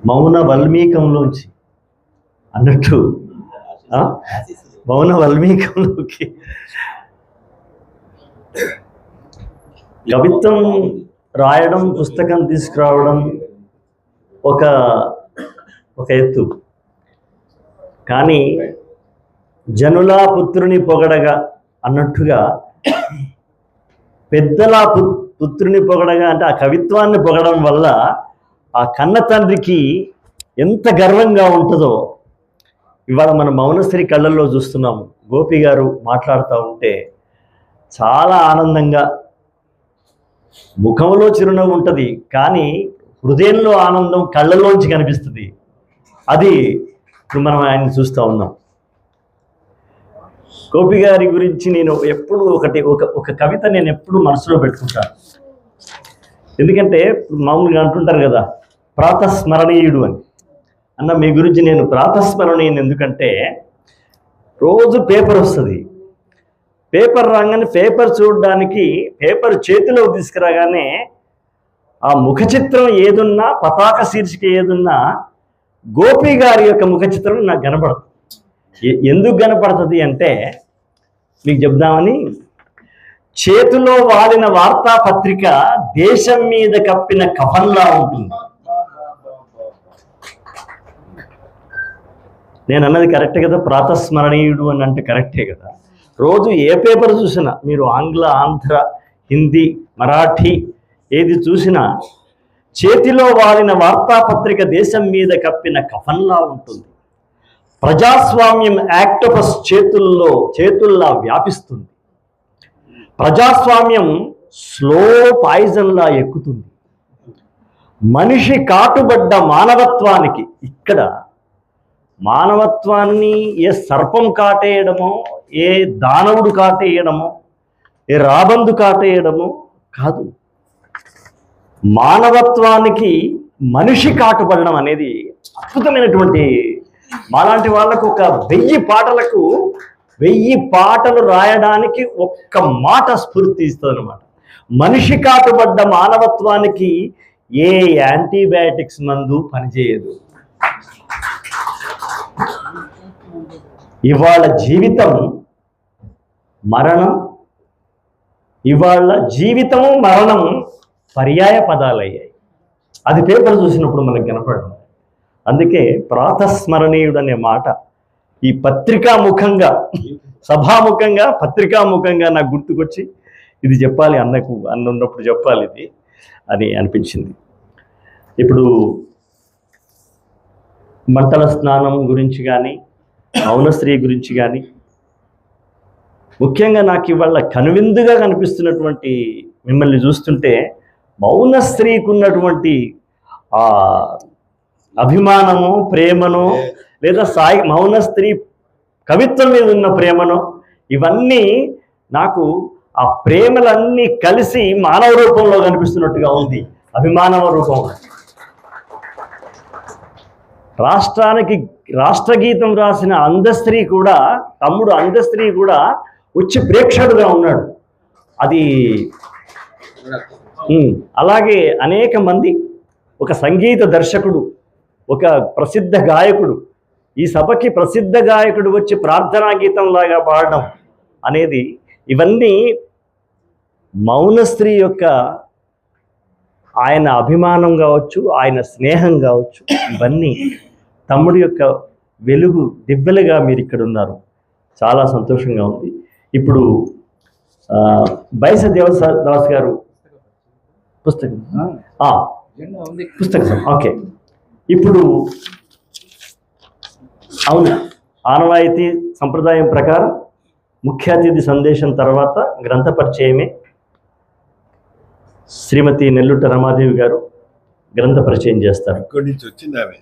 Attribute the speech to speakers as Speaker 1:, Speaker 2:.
Speaker 1: మౌన వల్మీకంలోంచి అన్నట్టు మౌన వల్మీకంలోకి కవిత్వం రాయడం, పుస్తకం తీసుకురావడం ఒక ఎత్తు. కానీ జనులా పుత్రుని పొగడగా అన్నట్టుగా పెద్దలా పుత్రుని పొగడగా అంటే ఆ కవిత్వాన్ని పొగడం వల్ల ఆ కన్న తండ్రికి ఎంత గర్వంగా ఉంటుందో ఇవాళ మన మౌనశ్రీ కళ్ళల్లో చూస్తున్నాము. గోపి గారు మాట్లాడుతూ ఉంటే చాలా ఆనందంగా, ముఖంలో చిరునవ్వు ఉంటుంది కానీ హృదయంలో ఆనందం కళ్ళల్లోంచి కనిపిస్తుంది. అది ఇప్పుడు మనం ఆయన చూస్తూ ఉన్నాం. గోపి గారి గురించి నేను ఎప్పుడు ఒక కవిత నేను ఎప్పుడు మనసులో పెట్టుకుంటాను. ఎందుకంటే మామూలుగా అంటుంటారు కదా ప్రాతస్మరణీయుడు అని. అన్న మీ గురించి నేను ప్రాతస్మరణీయుని ఎందుకంటే రోజు పేపర్ వస్తుంది, పేపర్ రాగానే పేపర్ చూడడానికి పేపర్ చేతిలో తీసుకురాగానే ఆ ముఖ చిత్రం ఏదున్నా, పతాక శీర్షిక ఏదున్నా గోపి గారి యొక్క ముఖ చిత్రం నాకు కనపడుతుంది. ఎందుకు కనపడుతుంది అంటే మీకు చెప్దామని, చేతిలో వాలిన వార్తాపత్రిక దేశం మీద కప్పిన కఫన్లా ఉంటుంది. నేను అన్నది కరెక్టే కదా, ప్రాతస్మరణీయుడు అని అంటే కరెక్టే కదా. రోజు ఏ పేపర్ చూసినా మీరు ఆంగ్ల, ఆంధ్ర, హిందీ, మరాఠీ ఏది చూసినా చేతిలో వాలిన వార్తాపత్రిక దేశం మీద కప్పిన కఫన్లా ఉంటుంది. ప్రజాస్వామ్యం యాక్టోపస్ చేతుల్లా వ్యాపిస్తుంది. ప్రజాస్వామ్యం స్లో పాయిజన్లా ఎక్కుతుంది. మనిషి కాటుబడ్డ మానవత్వానికి, ఇక్కడ మానవత్వాన్ని ఏ సర్పం కాటేయడమో, ఏ దానవుడు కాటేయడమో, ఏ రాబందు కాటేయడమో కాదు, మానవత్వానికి మనిషి కాటుపడడం అనేది అద్భుతమైనటువంటి. మాలాంటి వాళ్ళకు ఒక 1000 పాటలు రాయడానికి ఒక్క మాట స్ఫూర్తి ఇస్తుంది అనమాట. మనిషి కాటుపడ్డ మానవత్వానికి ఏ యాంటీబయాటిక్స్ మందు పనిచేయదు. ఇవాళ జీవితం మరణం, ఇవాళ జీవితము మరణం పర్యాయ పదాలయ్యాయి. అది పేపర్ చూసినప్పుడు మనకు కనపడడం. అందుకే ప్రాతస్మరణీయుడు అనే మాట ఈ పత్రికాముఖంగా, సభాముఖంగా, పత్రికాముఖంగా నాకు గుర్తుకొచ్చి ఇది చెప్పాలి, అన్న ఉన్నప్పుడు చెప్పాలి ఇది అని అనిపించింది. ఇప్పుడు మంటల స్నానం గురించి కానీ, మౌనశ్రీ గురించి కానీ, ముఖ్యంగా నాకు ఇవాళ కనువిందుగా కనిపిస్తున్నటువంటి మిమ్మల్ని చూస్తుంటే మౌనశ్రీకి ఉన్నటువంటి ఆ అభిమానము, ప్రేమను, లేదా మౌనశ్రీ కవిత్వం మీద ఉన్న ప్రేమను, ఇవన్నీ నాకు ఆ ప్రేమలన్నీ కలిసి మానవ రూపంలో కనిపిస్తున్నట్టుగా ఉంది. అభిమానవ రూపంలో రాష్ట్రగీతం రాసిన అందశ్రీ కూడా, తమ్ముడు అందశ్రీ కూడా వచ్చి ప్రేక్షకుడుగా ఉన్నాడు. అది అలాగే అనేక మంది, ఒక సంగీత దర్శకుడు, ఒక ప్రసిద్ధ గాయకుడు, ఈ సభకి ప్రసిద్ధ గాయకుడు వచ్చి ప్రార్థనా గీతంలాగా పాడడం అనేది, ఇవన్నీ మౌనశ్రీ యొక్క ఆయన అభిమానం కావచ్చు, ఆయన స్నేహం కావచ్చు, ఇవన్నీ తమ్ముడి యొక్క వెలుగు దివ్వెలుగా మీరు ఇక్కడ ఉన్నారు. చాలా సంతోషంగా ఉంది. ఇప్పుడు బైస దేవదాస్ గారు పుస్తకం ఓకే. ఇప్పుడు అవును, ఆనవాయితీ సంప్రదాయం ప్రకారం ముఖ్య అతిథి సందేశం తర్వాత గ్రంథ పరిచయమే. శ్రీమతి నెల్లుట రమాదేవి గారు గ్రంథ పరిచయం చేస్తారు.
Speaker 2: ఇక్కడి నుంచి వచ్చింది ఆమె.